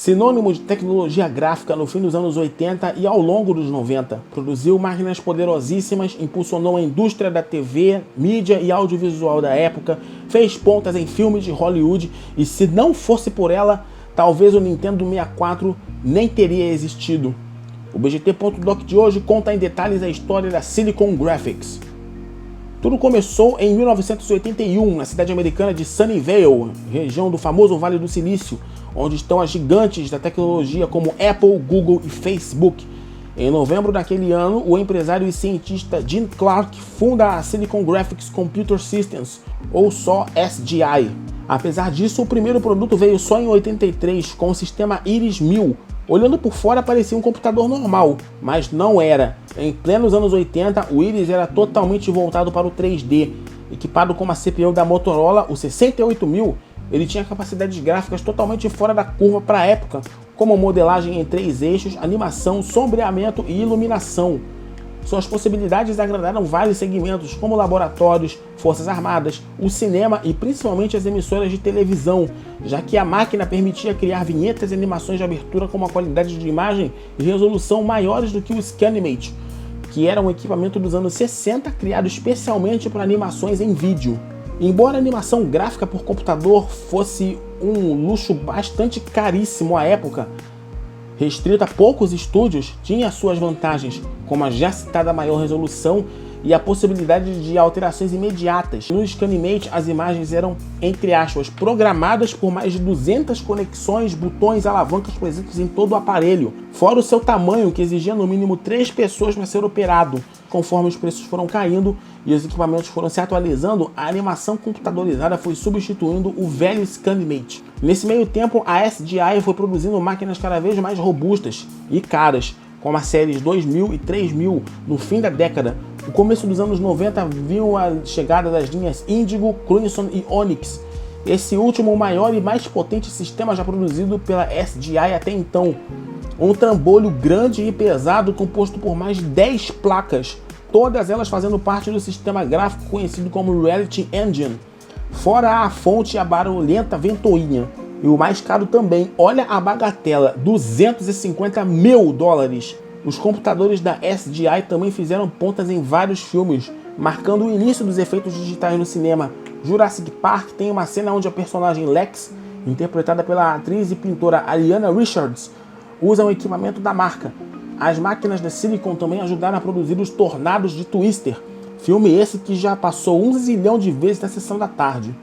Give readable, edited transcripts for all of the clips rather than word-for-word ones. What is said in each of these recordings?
Sinônimo de tecnologia gráfica no fim dos anos 80 e ao longo dos 90. Produziu máquinas poderosíssimas, impulsionou a indústria da TV, mídia e audiovisual da época, fez pontas em filmes de Hollywood e se não fosse por ela, talvez o Nintendo 64 nem teria existido. O BGT.doc de hoje conta em detalhes a história da Silicon Graphics. Tudo começou em 1981, na cidade americana de Sunnyvale, região do famoso Vale do Silício, onde estão as gigantes da tecnologia como Apple, Google e Facebook. Em novembro daquele ano, o empresário e cientista Gene Clark funda a Silicon Graphics Computer Systems, ou só SGI. Apesar disso, o primeiro produto veio só em 83, com o sistema Iris 1000. Olhando por fora parecia um computador normal, mas não era. Em plenos anos 80, o Iris era totalmente voltado para o 3D. Equipado com uma CPU da Motorola, o 68000, ele tinha capacidades gráficas totalmente fora da curva para a época, como modelagem em 3 eixos, animação, sombreamento e iluminação. Suas possibilidades agradaram vários segmentos, como laboratórios, forças armadas, o cinema e principalmente as emissoras de televisão, já que a máquina permitia criar vinhetas e animações de abertura com uma qualidade de imagem e resolução maiores do que o Scanimate, que era um equipamento dos anos 60 criado especialmente para animações em vídeo. Embora a animação gráfica por computador fosse um luxo bastante caríssimo à época, restrita a poucos estúdios, tinha suas vantagens, como a já citada maior resolução e a possibilidade de alterações imediatas. No Scanimate, as imagens eram, entre aspas, programadas por mais de 200 conexões, botões e alavancas presentes em todo o aparelho, fora o seu tamanho, que exigia no mínimo 3 pessoas para ser operado. Conforme os preços foram caindo e os equipamentos foram se atualizando, a animação computadorizada foi substituindo o velho Scanimate. Nesse meio tempo, a SGI foi produzindo máquinas cada vez mais robustas e caras, como as séries 2000 e 3000 no fim da década. O começo dos anos 90 viu a chegada das linhas Indigo, Crimson e Onyx, esse último o maior e mais potente sistema já produzido pela SGI até então. Um trambolho grande e pesado composto por mais de 10 placas, todas elas fazendo parte do sistema gráfico conhecido como Reality Engine, fora a fonte e a barulhenta ventoinha. E o mais caro também, olha a bagatela, $250 mil. Os computadores da SGI também fizeram pontas em vários filmes, marcando o início dos efeitos digitais no cinema. Jurassic Park tem uma cena onde a personagem Lex, interpretada pela atriz e pintora Ariana Richards, usa o equipamento da marca. As máquinas da Silicon também ajudaram a produzir os Tornados de Twister, filme esse que já passou 1 zilhão de vezes na sessão da tarde.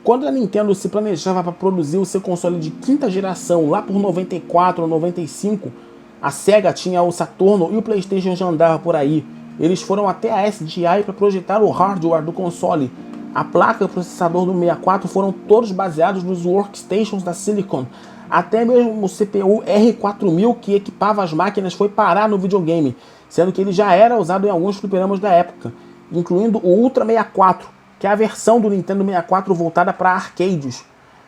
Quando a Nintendo se planejava para produzir o seu console de quinta geração, lá por 94 ou 95, a Sega tinha o Saturno e o PlayStation já andava por aí. Eles foram até a SGI para projetar o hardware do console. A placa e o processador do 64 foram todos baseados nos workstations da Silicon. Até mesmo o CPU R4000 que equipava as máquinas foi parar no videogame, sendo que ele já era usado em alguns fliperamas da época, incluindo o Ultra 64, que é a versão do Nintendo 64 voltada para arcades.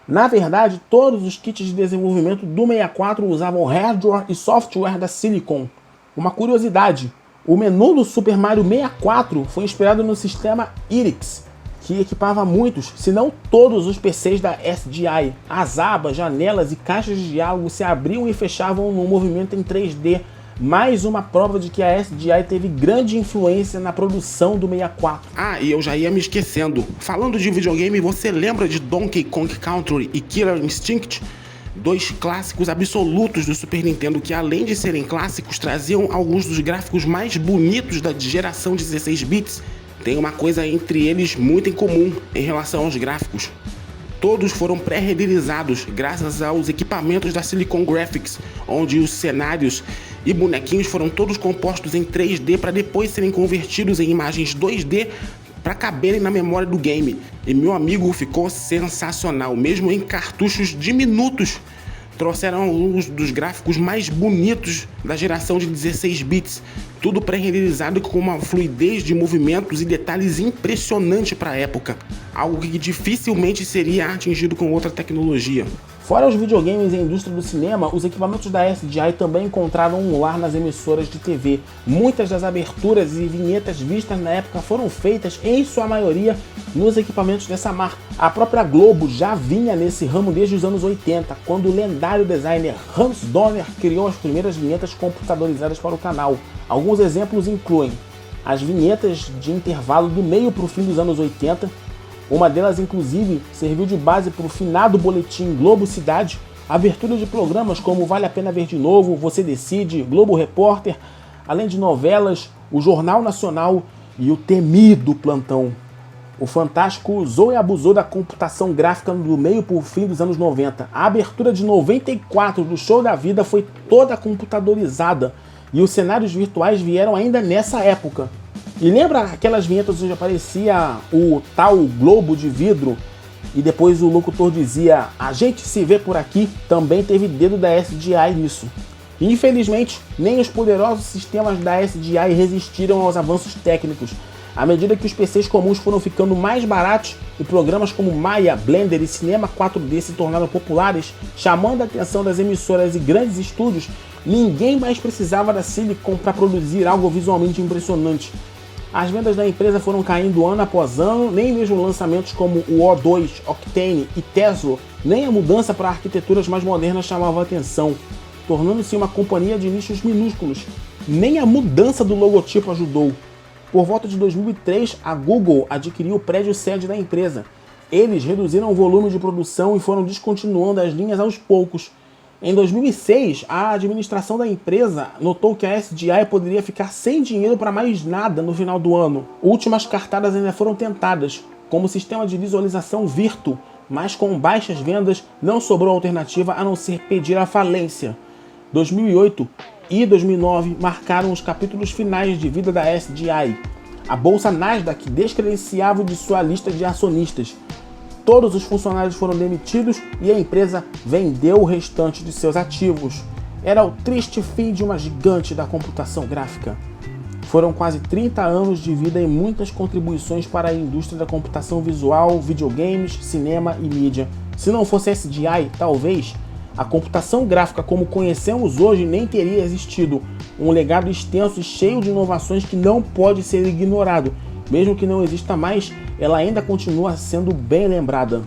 Na verdade, todos os kits de desenvolvimento do 64 usavam hardware e software da Silicon. Uma curiosidade, o menu do Super Mario 64 foi inspirado no sistema Iris, que equipava muitos, se não todos os PCs da SGI. As abas, janelas e caixas de diálogo se abriam e fechavam num movimento em 3D, mais uma prova de que a SGI teve grande influência na produção do 64. Ah, e eu já ia me esquecendo. Falando de videogame, você lembra de Donkey Kong Country e Killer Instinct? 2 clássicos absolutos do Super Nintendo que, além de serem clássicos, traziam alguns dos gráficos mais bonitos da geração 16 bits. Tem uma coisa entre eles muito em comum em relação aos gráficos. Todos foram pré-renderizados graças aos equipamentos da Silicon Graphics, onde os cenários e bonequinhos foram todos compostos em 3D para depois serem convertidos em imagens 2D para caberem na memória do game. E meu amigo, ficou sensacional, mesmo em cartuchos diminutos. Trouxeram alguns dos gráficos mais bonitos da geração de 16 bits, tudo pré-renderizado com uma fluidez de movimentos e detalhes impressionante para a época, algo que dificilmente seria atingido com outra tecnologia. Fora os videogames e a indústria do cinema, os equipamentos da SDI também encontraram um lar nas emissoras de TV. Muitas das aberturas e vinhetas vistas na época foram feitas, em sua maioria, nos equipamentos dessa marca. A própria Globo já vinha nesse ramo desde os anos 80, quando o lendário designer Hans Donner criou as primeiras vinhetas computadorizadas para o canal. Alguns exemplos incluem as vinhetas de intervalo do meio para o fim dos anos 80, uma delas, inclusive, serviu de base para o finado boletim Globo Cidade, abertura de programas como Vale a Pena Ver de Novo, Você Decide, Globo Repórter, além de novelas, o Jornal Nacional e o temido Plantão. O Fantástico usou e abusou da computação gráfica do meio para o fim dos anos 90. A abertura de 94 do Show da Vida foi toda computadorizada e os cenários virtuais vieram ainda nessa época. E lembra aquelas vinhetas onde aparecia o tal globo de vidro e depois o locutor dizia "A gente se vê por aqui"? Também teve dedo da SDI nisso. Infelizmente, nem os poderosos sistemas da SDI resistiram aos avanços técnicos. À medida que os PCs comuns foram ficando mais baratos e programas como Maya, Blender e Cinema 4D se tornaram populares, chamando a atenção das emissoras e grandes estúdios, ninguém mais precisava da Silicon para produzir algo visualmente impressionante. As vendas da empresa foram caindo ano após ano, nem mesmo lançamentos como o O2, Octane e Tesla, nem a mudança para arquiteturas mais modernas chamavam a atenção, tornando-se uma companhia de nichos minúsculos. Nem a mudança do logotipo ajudou. Por volta de 2003, a Google adquiriu o prédio sede da empresa. Eles reduziram o volume de produção e foram descontinuando as linhas aos poucos. Em 2006, a administração da empresa notou que a SDI poderia ficar sem dinheiro para mais nada no final do ano. Últimas cartadas ainda foram tentadas, como sistema de visualização Virtu, mas com baixas vendas não sobrou alternativa a não ser pedir a falência. 2008 e 2009 marcaram os capítulos finais de vida da SDI. A bolsa Nasdaq descredenciava de sua lista de acionistas. Todos os funcionários foram demitidos e a empresa vendeu o restante de seus ativos. Era o triste fim de uma gigante da computação gráfica. Foram quase 30 anos de vida e muitas contribuições para a indústria da computação visual, videogames, cinema e mídia. Se não fosse a SDI, talvez a computação gráfica como conhecemos hoje nem teria existido. Um legado extenso e cheio de inovações que não pode ser ignorado. Mesmo que não exista mais, ela ainda continua sendo bem lembrada.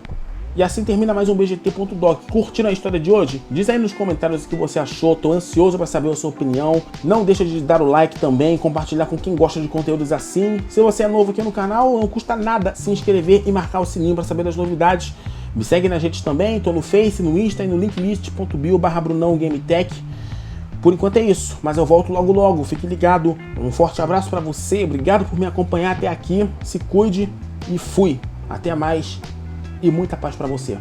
E assim termina mais um BGT.doc. Curtindo a história de hoje? Diz aí nos comentários o que você achou, tô ansioso para saber a sua opinião. Não deixa de dar o like também, compartilhar com quem gosta de conteúdos assim. Se você é novo aqui no canal, não custa nada se inscrever e marcar o sininho para saber das novidades. Me segue nas redes também, tô no Face, no Insta e no linklist.bio/BrunãoGameTech. Por enquanto é isso, mas eu volto logo logo, fique ligado. Um forte abraço para você, obrigado por me acompanhar até aqui, se cuide e fui. Até mais e muita paz para você.